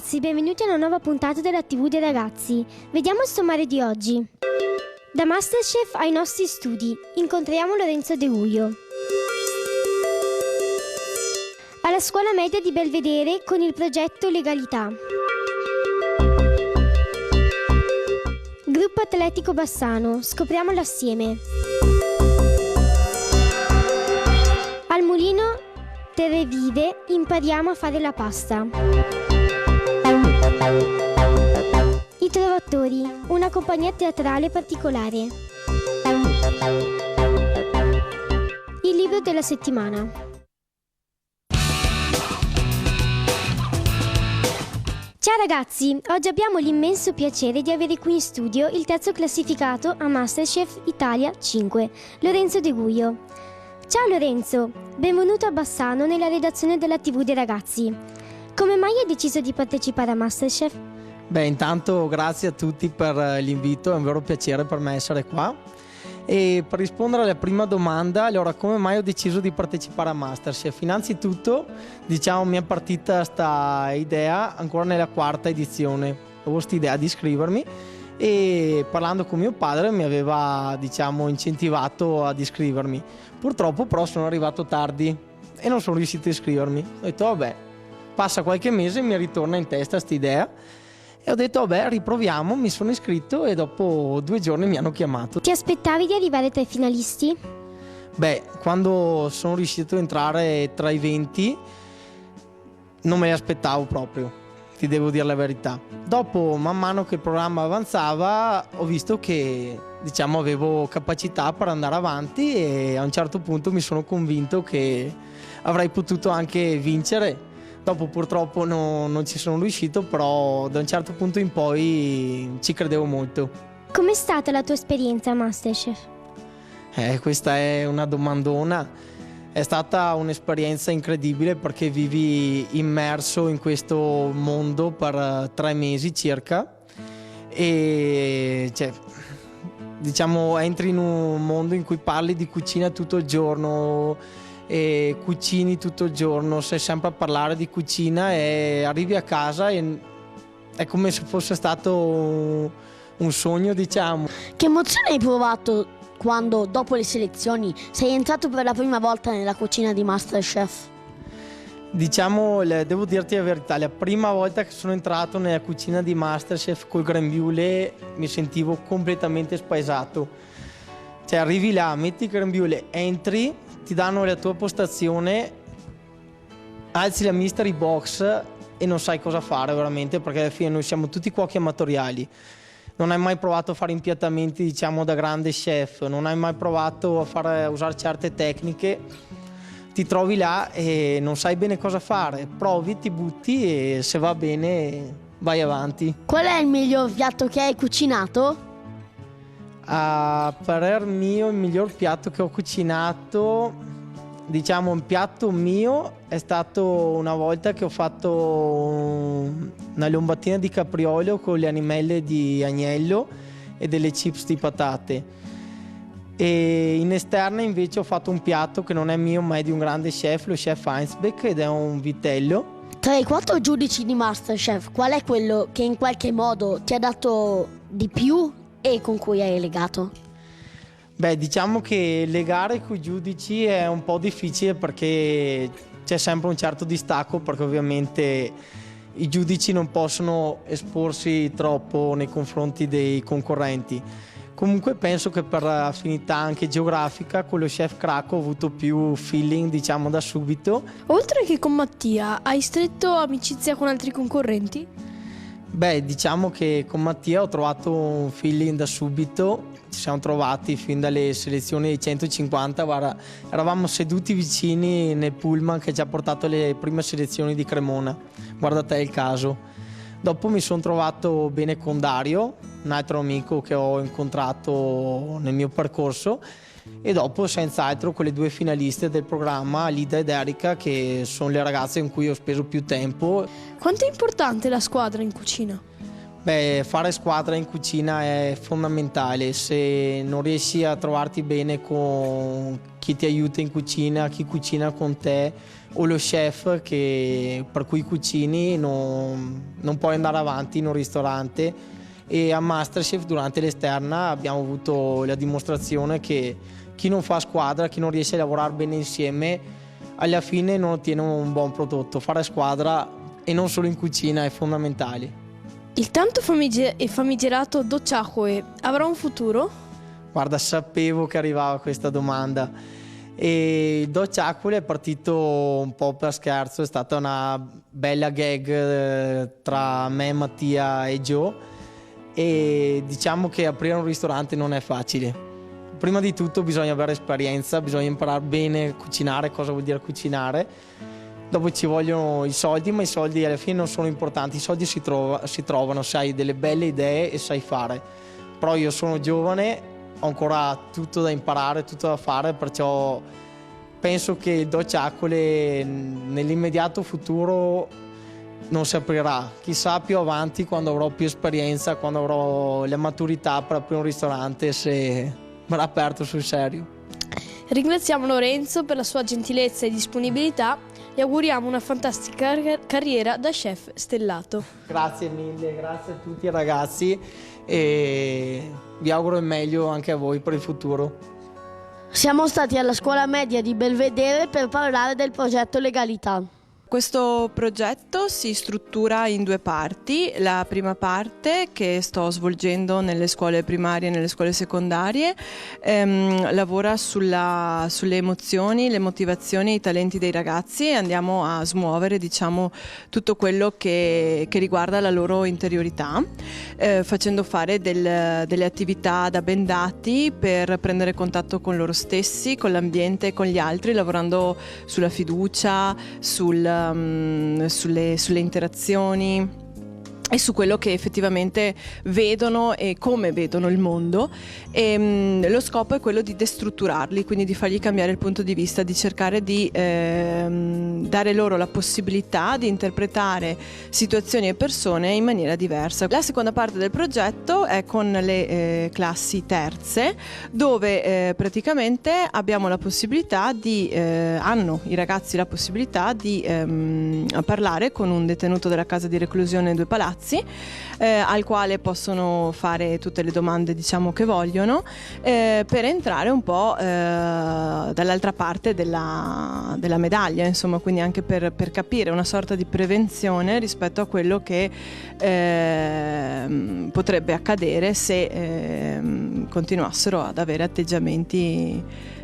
ragazzi, benvenuti a una nuova puntata della TV dei ragazzi. Vediamo il sommario di oggi. Da Masterchef ai nostri studi, incontriamo Lorenzo De Guglio. Alla scuola media di Belvedere con il progetto Legalità. Gruppo Atletico Bassano, scopriamolo assieme. Al Mulino Terrevive impariamo a fare la pasta. I Trovatori, una compagnia teatrale particolare. Il libro della settimana. Ciao ragazzi, oggi abbiamo l'immenso piacere di avere qui in studio il terzo classificato a Masterchef Italia 5, Lorenzo De Guglio. Ciao Lorenzo, benvenuto a Bassano nella redazione della TV dei ragazzi. Come mai hai deciso di partecipare a Masterchef? Beh, intanto grazie a tutti per l'invito, è un vero piacere per me essere qua. E per rispondere alla prima domanda, allora come mai ho deciso di partecipare a Masterchef? Innanzitutto, diciamo, mi è partita sta idea ancora nella quarta edizione. Avevo questa idea di iscrivermi e parlando con mio padre mi aveva, diciamo, incentivato ad iscrivermi. Purtroppo però sono arrivato tardi e non sono riuscito a iscrivermi. Ho detto vabbè, passa qualche mese e mi ritorna in testa questa idea. E ho detto, vabbè, riproviamo, mi sono iscritto e dopo 2 giorni mi hanno chiamato. Ti aspettavi di arrivare tra i finalisti? Beh, quando sono riuscito a entrare tra i 20 non me li aspettavo proprio, ti devo dire la verità. Dopo, man mano che il programma avanzava, ho visto che, diciamo, avevo capacità per andare avanti e a un certo punto mi sono convinto che avrei potuto anche vincere. Dopo purtroppo non ci sono riuscito, però da un certo punto in poi ci credevo molto. Com'è stata la tua esperienza a Masterchef? Questa è una domandona. È stata un'esperienza incredibile perché vivi immerso in questo mondo per 3 mesi circa e diciamo entri in un mondo in cui parli di cucina tutto il giorno e cucini tutto il giorno, sei sempre a parlare di cucina e arrivi a casa e è come se fosse stato un sogno, diciamo. Che emozione hai provato quando dopo le selezioni sei entrato per la prima volta nella cucina di Masterchef? Diciamo, devo dirti la verità, la prima volta che sono entrato nella cucina di Masterchef col grembiule mi sentivo completamente spaesato. Cioè arrivi là, metti il grembiule, entri, ti danno la tua postazione, alzi la mystery box e non sai cosa fare veramente, perché alla fine noi siamo tutti cuochi amatoriali. Non hai mai provato a fare impiattamenti, diciamo, da grande chef, non hai mai provato a usare certe tecniche, ti trovi là e non sai bene cosa fare, provi, ti butti e se va bene vai avanti. Qual è il miglior piatto che hai cucinato? A parer mio il miglior piatto che ho cucinato, diciamo un piatto mio, è stato una volta che ho fatto una lombatina di capriolo con le animelle di agnello e delle chips di patate. E in esterna invece ho fatto un piatto che non è mio ma è di un grande chef, lo chef Heinzbeck, ed è un vitello. Tra i 4 giudici di Masterchef, qual è quello che in qualche modo ti ha dato di più e con cui hai legato? Beh, diciamo che legare con i giudici è un po' difficile perché c'è sempre un certo distacco, perché ovviamente i giudici non possono esporsi troppo nei confronti dei concorrenti. Comunque penso che per affinità anche geografica con lo chef Cracco ho avuto più feeling, diciamo, da subito. Oltre che con Mattia, hai stretto amicizia con altri concorrenti? Beh, diciamo che con Mattia ho trovato un feeling da subito, ci siamo trovati fin dalle selezioni dei 150, guarda, eravamo seduti vicini nel pullman che ci ha portato alle prime selezioni di Cremona, guarda te il caso. Dopo mi sono trovato bene con Dario, un altro amico che ho incontrato nel mio percorso, e dopo senz'altro quelle 2 finaliste del programma, Lida ed Erika, che sono le ragazze in cui ho speso più tempo. Quanto è importante la squadra in cucina? Beh, fare squadra in cucina è fondamentale. Se non riesci a trovarti bene con chi ti aiuta in cucina, chi cucina con te o lo chef per cui cucini, non puoi andare avanti in un ristorante. E a MasterChef durante l'esterna abbiamo avuto la dimostrazione che chi non fa squadra, chi non riesce a lavorare bene insieme, alla fine non ottiene un buon prodotto. Fare squadra, e non solo in cucina, è fondamentale. Il tanto famigerato Docciacque avrà un futuro? Guarda, sapevo che arrivava questa domanda. E Docciacque è partito un po' per scherzo, è stata una bella gag tra me, Mattia e Joe, e diciamo che aprire un ristorante non è facile. Prima di tutto bisogna avere esperienza, bisogna imparare bene a cucinare, cosa vuol dire cucinare. Dopo ci vogliono i soldi, ma i soldi alla fine non sono importanti, i soldi si trovano se hai delle belle idee e sai fare. Però io sono giovane, ho ancora tutto da imparare, tutto da fare, perciò penso che il Docciacque nell'immediato futuro non si aprirà. Chissà più avanti, quando avrò più esperienza, quando avrò la maturità per aprire un ristorante, se verrà aperto sul serio. Ringraziamo Lorenzo per la sua gentilezza e disponibilità. Gli auguriamo una fantastica carriera da chef stellato. Grazie mille, grazie a tutti ragazzi e vi auguro il meglio anche a voi per il futuro. Siamo stati alla scuola media di Belvedere per parlare del progetto Legalità. Questo progetto si struttura in 2 parti. La prima parte, che sto svolgendo nelle scuole primarie e nelle scuole secondarie, lavora sulle emozioni, le motivazioni e i talenti dei ragazzi, e andiamo a smuovere, diciamo, tutto quello che riguarda la loro interiorità, facendo fare delle attività da bendati per prendere contatto con loro stessi, con l'ambiente e con gli altri, lavorando sulla fiducia, sulle interazioni e su quello che effettivamente vedono e come vedono il mondo. Lo scopo è quello di destrutturarli, quindi di fargli cambiare il punto di vista, di cercare di dare loro la possibilità di interpretare situazioni e persone in maniera diversa. La seconda parte del progetto è con le classi terze, dove praticamente abbiamo la possibilità hanno i ragazzi la possibilità di parlare con un detenuto della casa di reclusione Due Palazzi, al quale possono fare tutte le domande, diciamo, che vogliono, per entrare un po' dall'altra parte della medaglia, insomma, quindi anche per capire una sorta di prevenzione rispetto a quello che potrebbe accadere se continuassero ad avere atteggiamenti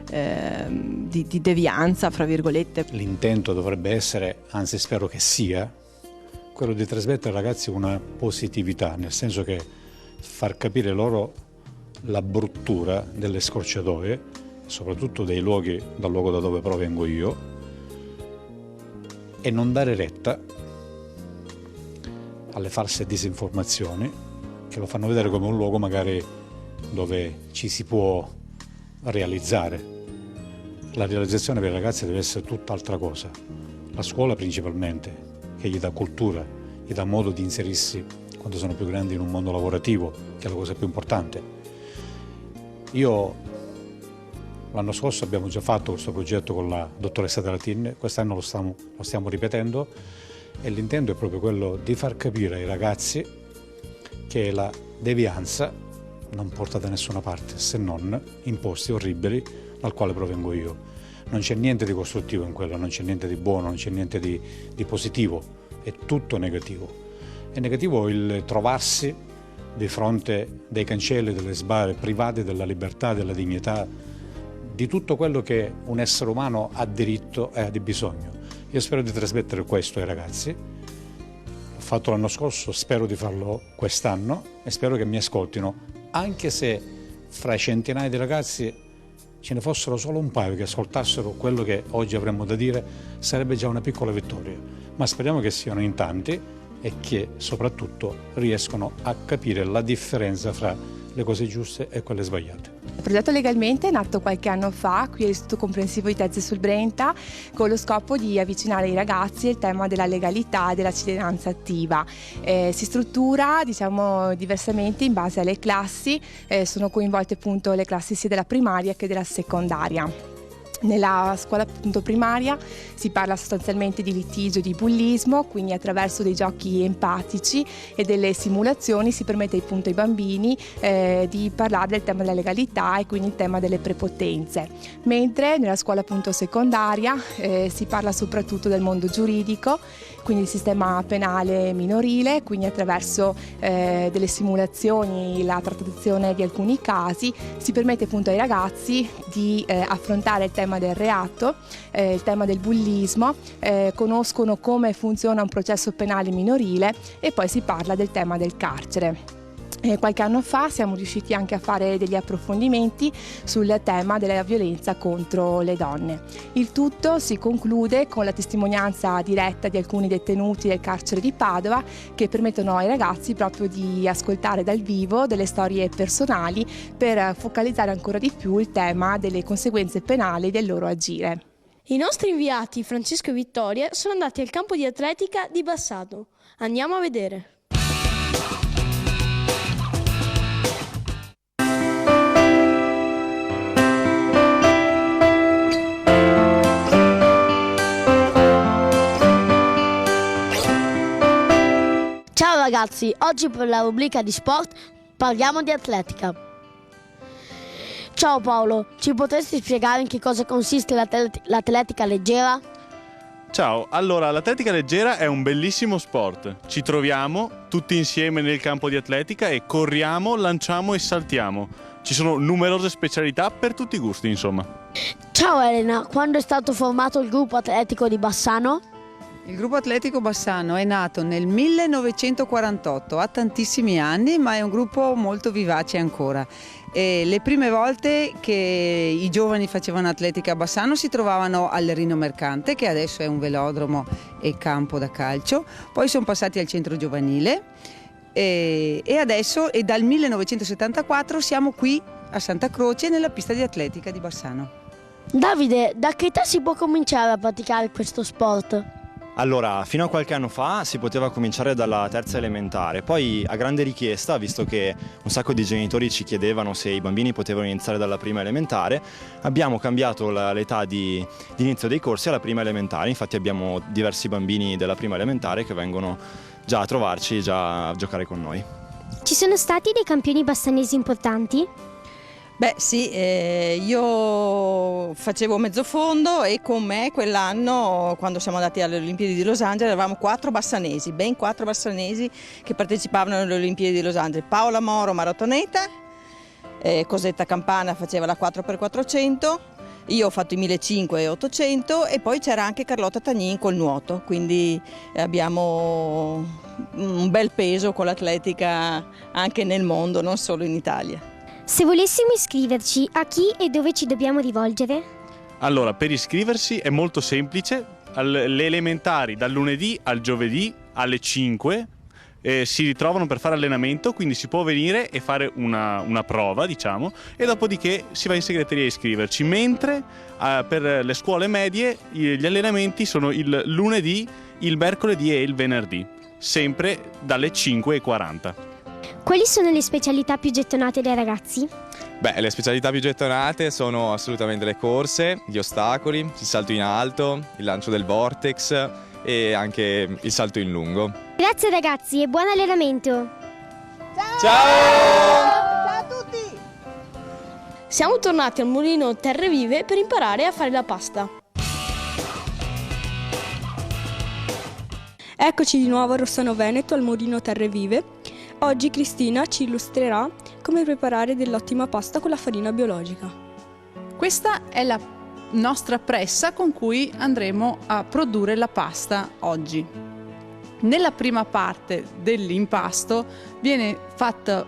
di devianza, fra virgolette. L'intento dovrebbe essere, anzi spero che sia, quello di trasmettere ai ragazzi una positività, nel senso che far capire loro la bruttura delle scorciatoie, soprattutto dal luogo da dove provengo io, e non dare retta alle false disinformazioni che lo fanno vedere come un luogo magari dove ci si può realizzare. La realizzazione per i ragazzi deve essere tutt'altra cosa. La scuola principalmente, che gli dà cultura, gli dà modo di inserirsi quando sono più grandi in un mondo lavorativo, che è la cosa più importante. L'anno scorso abbiamo già fatto questo progetto con la dottoressa Delatin, quest'anno lo stiamo ripetendo, e l'intento è proprio quello di far capire ai ragazzi che la devianza non porta da nessuna parte, se non in posti orribili dal quale provengo io. Non c'è niente di costruttivo in quello, non c'è niente di buono, non c'è niente di positivo, è tutto negativo. È negativo il trovarsi di fronte dei cancelli, delle sbarre private della libertà, della dignità, di tutto quello che un essere umano ha diritto e ha di bisogno. Io spero di trasmettere questo ai ragazzi. L'ho fatto l'anno scorso, spero di farlo quest'anno e spero che mi ascoltino, anche se fra i centinaia di ragazzi ce ne fossero solo un paio che ascoltassero quello che oggi avremmo da dire, sarebbe già una piccola vittoria. Ma speriamo che siano in tanti e che soprattutto riescono a capire la differenza fra le cose giuste e quelle sbagliate. Il progetto Legalmente è nato qualche anno fa qui all'Istituto Comprensivo di Tezze sul Brenta con lo scopo di avvicinare i ragazzi al tema della legalità e della cittadinanza attiva. Si struttura diversamente in base alle classi, sono coinvolte appunto le classi sia della primaria che della secondaria. Nella scuola appunto primaria si parla sostanzialmente di litigio, di bullismo, quindi attraverso dei giochi empatici e delle simulazioni si permette appunto ai bambini di parlare del tema della legalità e quindi il tema delle prepotenze. Mentre nella scuola appunto secondaria si parla soprattutto del mondo giuridico, quindi il sistema penale minorile, quindi attraverso delle simulazioni, la trattazione di alcuni casi, si permette appunto ai ragazzi di affrontare il tema del reato, il tema del bullismo, conoscono come funziona un processo penale minorile e poi si parla del tema del carcere. Qualche anno fa siamo riusciti anche a fare degli approfondimenti sul tema della violenza contro le donne. Il tutto si conclude con la testimonianza diretta di alcuni detenuti del carcere di Padova che permettono ai ragazzi proprio di ascoltare dal vivo delle storie personali per focalizzare ancora di più il tema delle conseguenze penali del loro agire. I nostri inviati Francesco e Vittoria sono andati al campo di atletica di Bassano. Andiamo a vedere. Ciao ragazzi, oggi per la rubrica di sport parliamo di atletica. Ciao Paolo, ci potresti spiegare in che cosa consiste l'atletica leggera? Ciao, allora l'atletica leggera è un bellissimo sport. Ci troviamo tutti insieme nel campo di atletica e corriamo, lanciamo e saltiamo. Ci sono numerose specialità per tutti i gusti, insomma. Ciao Elena, quando è stato formato il gruppo atletico di Bassano? Il gruppo atletico Bassano è nato nel 1948, ha tantissimi anni, ma è un gruppo molto vivace ancora. E le prime volte che i giovani facevano atletica a Bassano si trovavano al Rino Mercante, che adesso è un velodromo e campo da calcio, poi sono passati al centro giovanile e adesso dal 1974 siamo qui a Santa Croce nella pista di atletica di Bassano. Davide, da che età si può cominciare a praticare questo sport? Allora, fino a qualche anno fa si poteva cominciare dalla terza elementare, poi a grande richiesta, visto che un sacco di genitori ci chiedevano se i bambini potevano iniziare dalla prima elementare, abbiamo cambiato l'età di inizio dei corsi alla prima elementare. Infatti abbiamo diversi bambini della prima elementare che vengono già a trovarci, già a giocare con noi. Ci sono stati dei campioni bassanesi importanti? Beh sì, io facevo mezzofondo e con me quell'anno, quando siamo andati alle Olimpiadi di Los Angeles, eravamo ben 4 bassanesi che partecipavano alle Olimpiadi di Los Angeles. Paola Moro, maratoneta, Cosetta Campana faceva la 4x400, io ho fatto i 1500 e 800 e poi c'era anche Carlotta Tagnin col nuoto, quindi abbiamo un bel peso con l'atletica anche nel mondo, non solo in Italia. Se volessimo iscriverci, a chi e dove ci dobbiamo rivolgere? Allora, per iscriversi è molto semplice. Le elementari dal lunedì al giovedì alle 5 si ritrovano per fare allenamento, quindi si può venire e fare una prova, diciamo, e dopodiché si va in segreteria a iscriverci. Mentre per le scuole medie gli allenamenti sono il lunedì, il mercoledì e il venerdì, sempre dalle 5:40. Quali sono le specialità più gettonate dai ragazzi? Beh, le specialità più gettonate sono assolutamente le corse, gli ostacoli, il salto in alto, il lancio del vortex e anche il salto in lungo. Grazie ragazzi e buon allenamento! Ciao! Ciao a tutti! Siamo tornati al mulino Terre Vive per imparare a fare la pasta. Eccoci di nuovo a Rossano Veneto al mulino Terre Vive. Oggi Cristina ci illustrerà come preparare dell'ottima pasta con la farina biologica. Questa è la nostra pressa con cui andremo a produrre la pasta oggi. Nella prima parte dell'impasto viene fatto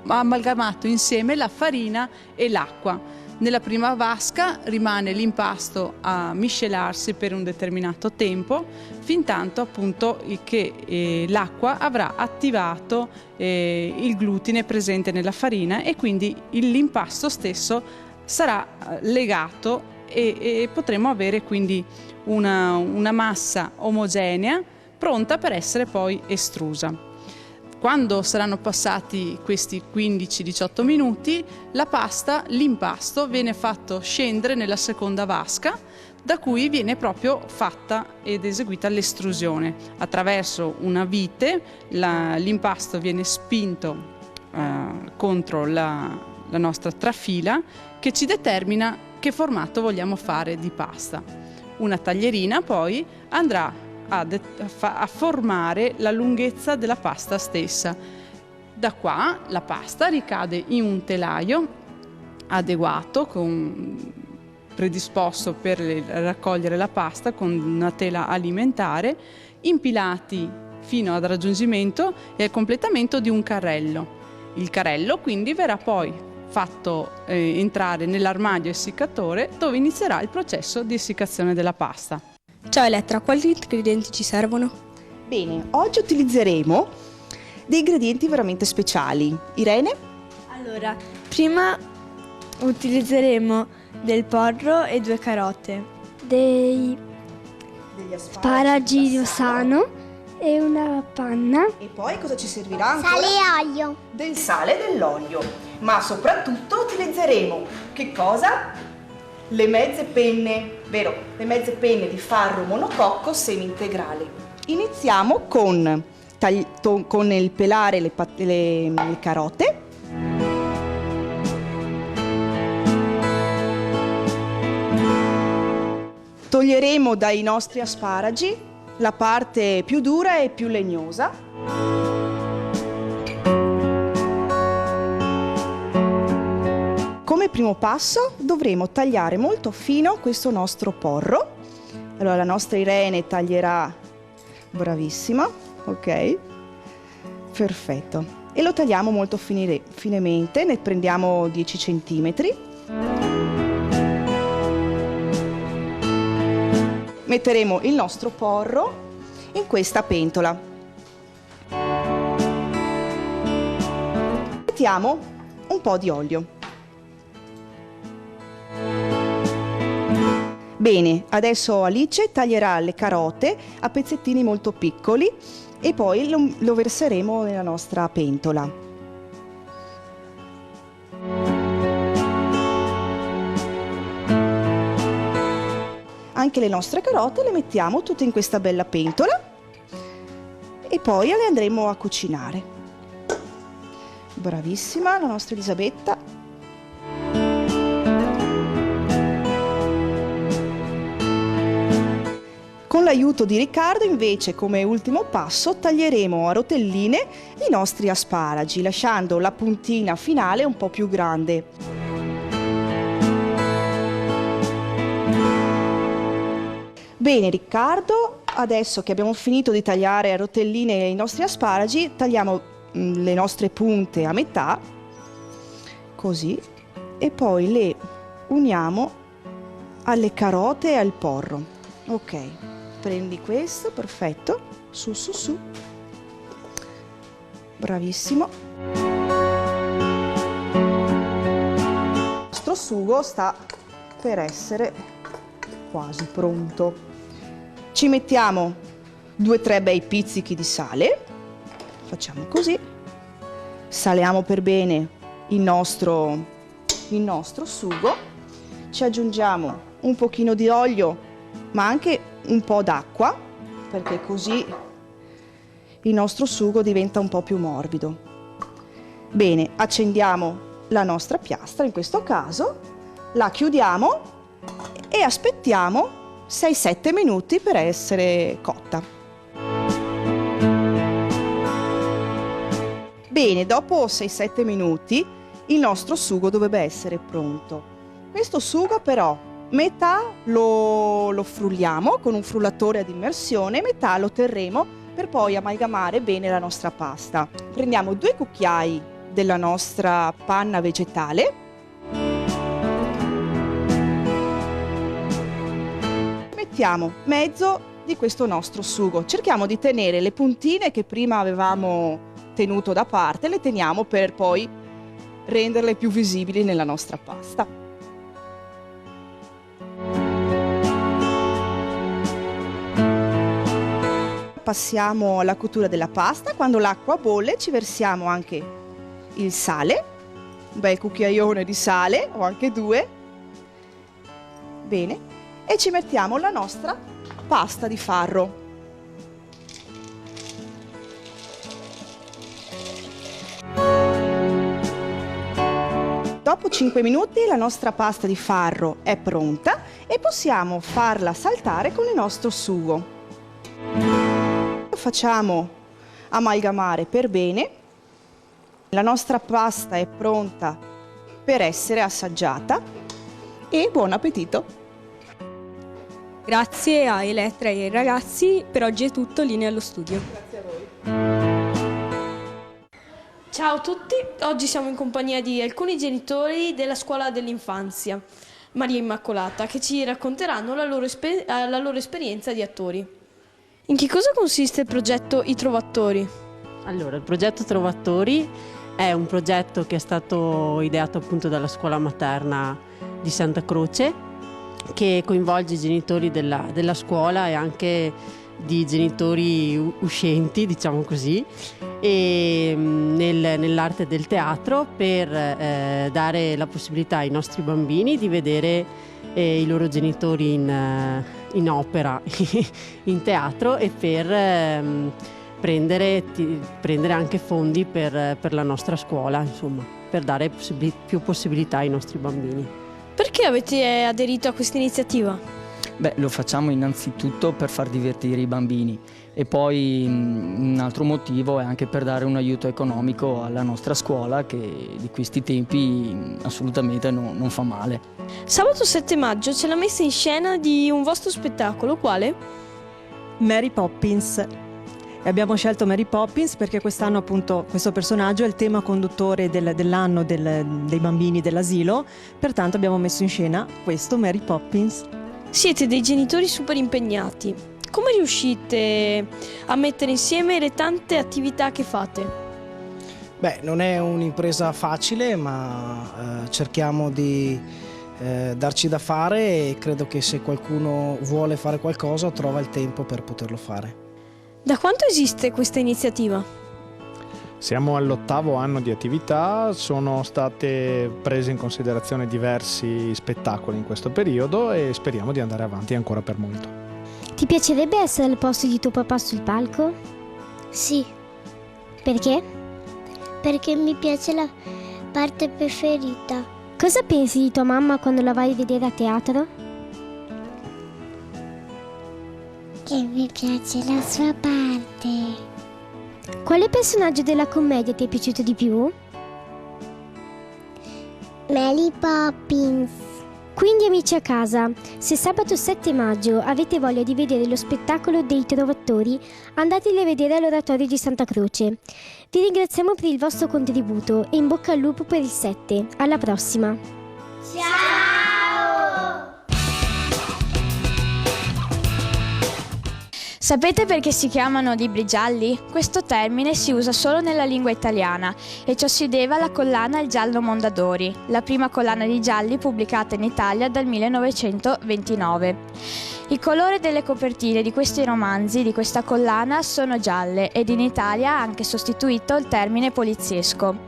amalgamato insieme la farina e l'acqua. Nella prima vasca rimane l'impasto a miscelarsi per un determinato tempo, fin tanto appunto che l'acqua avrà attivato il glutine presente nella farina e quindi l'impasto stesso sarà legato e potremo avere quindi una massa omogenea pronta per essere poi estrusa. Quando saranno passati questi 15-18 minuti, l'impasto viene fatto scendere nella seconda vasca, da cui viene proprio fatta ed eseguita l'estrusione. Attraverso una vite l'impasto viene spinto contro la nostra trafila, che ci determina che formato vogliamo fare di pasta. Una taglierina poi andrà a formare la lunghezza della pasta stessa. Da qua la pasta ricade in un telaio adeguato, predisposto per raccogliere la pasta con una tela alimentare, impilati fino al raggiungimento e al completamento di un carrello. Il carrello quindi verrà poi fatto entrare nell'armadio essiccatore, dove inizierà il processo di essiccazione della pasta. Ciao Elettra, quali ingredienti ci servono? Bene, oggi utilizzeremo dei ingredienti veramente speciali. Irene? Allora, prima utilizzeremo del porro e 2 carote, Degli asparagi di Ossano e una panna. E poi cosa ci servirà ancora? Sale e olio. Del sale e dell'olio. Ma soprattutto utilizzeremo che cosa? Le mezze penne, vero? Le mezze penne di farro monococco semi-integrale. Iniziamo con il pelare le carote. Toglieremo dai nostri asparagi la parte più dura e più legnosa. Come primo passo dovremo tagliare molto fino questo nostro porro. Allora la nostra Irene taglierà, bravissima, ok? Perfetto. E lo tagliamo molto finemente, ne prendiamo 10 centimetri. Metteremo il nostro porro in questa pentola. Mettiamo un po' di olio. Bene, adesso Alice taglierà le carote a pezzettini molto piccoli e poi lo verseremo nella nostra pentola. Anche le nostre carote le mettiamo tutte in questa bella pentola e poi le andremo a cucinare. Bravissima la nostra Elisabetta. Con l'aiuto di Riccardo, invece, come ultimo passo, taglieremo a rotelline i nostri asparagi, lasciando la puntina finale un po' più grande. Bene, Riccardo, adesso che abbiamo finito di tagliare a rotelline i nostri asparagi, tagliamo le nostre punte a metà, così, e poi le uniamo alle carote e al porro. Ok. Prendi questo, perfetto, su. Bravissimo. Il nostro sugo sta per essere quasi pronto. Ci mettiamo 2-3 bei pizzichi di sale. Facciamo così. Saliamo per bene il nostro sugo. Ci aggiungiamo un pochino di olio, ma anche un po' d'acqua, perché così il nostro sugo diventa un po' più morbido. Bene, accendiamo la nostra piastra, in questo caso, la chiudiamo e aspettiamo 6-7 minuti per essere cotta. Bene, dopo 6-7 minuti il nostro sugo dovrebbe essere pronto. Questo sugo però metà lo frulliamo con un frullatore ad immersione, metà lo terremo per poi amalgamare bene la nostra pasta. Prendiamo 2 cucchiai della nostra panna vegetale mettiamo mezzo di questo nostro sugo. Cerchiamo di tenere le puntine che prima avevamo tenuto da parte, le teniamo per poi renderle più visibili nella nostra pasta. Passiamo alla cottura della pasta. Quando l'acqua bolle ci versiamo anche il sale, un bel cucchiaione di sale o anche 2. Bene, e ci mettiamo la nostra pasta di farro. Dopo 5 minuti la nostra pasta di farro è pronta e possiamo farla saltare con il nostro sugo. Facciamo amalgamare per bene. La nostra pasta è pronta per essere assaggiata e buon appetito! Grazie a Elettra e ai ragazzi, per oggi è tutto, linea allo studio. Grazie a voi. Ciao a tutti, oggi siamo in compagnia di alcuni genitori della scuola dell'infanzia Maria Immacolata che ci racconteranno la loro esperienza di attori. In che cosa consiste il progetto I Trovattori? Allora, il progetto Trovattori è un progetto che è stato ideato appunto dalla scuola materna di Santa Croce, che coinvolge i genitori della scuola e anche di genitori uscenti, diciamo così, e nell'arte del teatro per dare la possibilità ai nostri bambini di vedere i loro genitori in opera, in teatro, e per prendere anche fondi per la nostra scuola, insomma, per dare più possibilità ai nostri bambini. Perché avete aderito a questa iniziativa? Beh, lo facciamo innanzitutto per far divertire i bambini e poi un altro motivo è anche per dare un aiuto economico alla nostra scuola che di questi tempi assolutamente non fa male. Sabato 7 maggio c'è la messa in scena di un vostro spettacolo, quale? Mary Poppins. E abbiamo scelto Mary Poppins perché quest'anno appunto questo personaggio è il tema conduttore dell'anno dei bambini dell'asilo, pertanto abbiamo messo in scena questo Mary Poppins. Siete dei genitori super impegnati. Come riuscite a mettere insieme le tante attività che fate? Beh, non è un'impresa facile, ma cerchiamo di darci da fare e credo che se qualcuno vuole fare qualcosa trova il tempo per poterlo fare. Da quanto esiste questa iniziativa? Siamo all'8° anno di attività, sono state prese in considerazione diversi spettacoli in questo periodo e speriamo di andare avanti ancora per molto. Ti piacerebbe essere al posto di tuo papà sul palco? Sì. Perché? Perché mi piace la parte preferita. Cosa pensi di tua mamma quando la vai a vedere a teatro? Che mi piace la sua parte. Quale personaggio della commedia ti è piaciuto di più? Mary Poppins. Quindi amici a casa, se sabato 7 maggio avete voglia di vedere lo spettacolo dei Trovattori, andateli a vedere all'Oratorio di Santa Croce. Vi ringraziamo per il vostro contributo e in bocca al lupo per il 7. Alla prossima! Ciao! Sapete perché si chiamano libri gialli? Questo termine si usa solo nella lingua italiana e ciò si deve alla collana Il Giallo Mondadori, la prima collana di gialli pubblicata in Italia dal 1929. Il colore delle copertine di questi romanzi di questa collana sono gialle ed in Italia ha anche sostituito il termine poliziesco.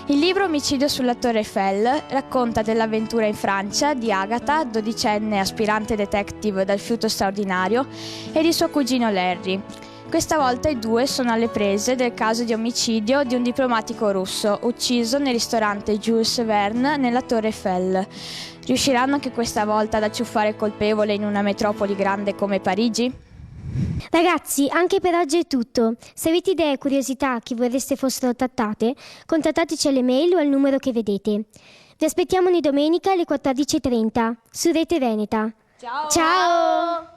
Il libro Omicidio sulla Torre Eiffel racconta dell'avventura in Francia di Agatha, 12enne aspirante detective dal fiuto straordinario, e di suo cugino Larry. Questa volta i due sono alle prese del caso di omicidio di un diplomatico russo ucciso nel ristorante Jules Verne nella Torre Eiffel. Riusciranno anche questa volta ad acciuffare il colpevole in una metropoli grande come Parigi? Ragazzi, anche per oggi è tutto. Se avete idee e curiosità che vorreste fossero trattate, contattateci alle mail o al numero che vedete. Vi aspettiamo ogni domenica alle 14:30 su Rete Veneta. Ciao! Ciao!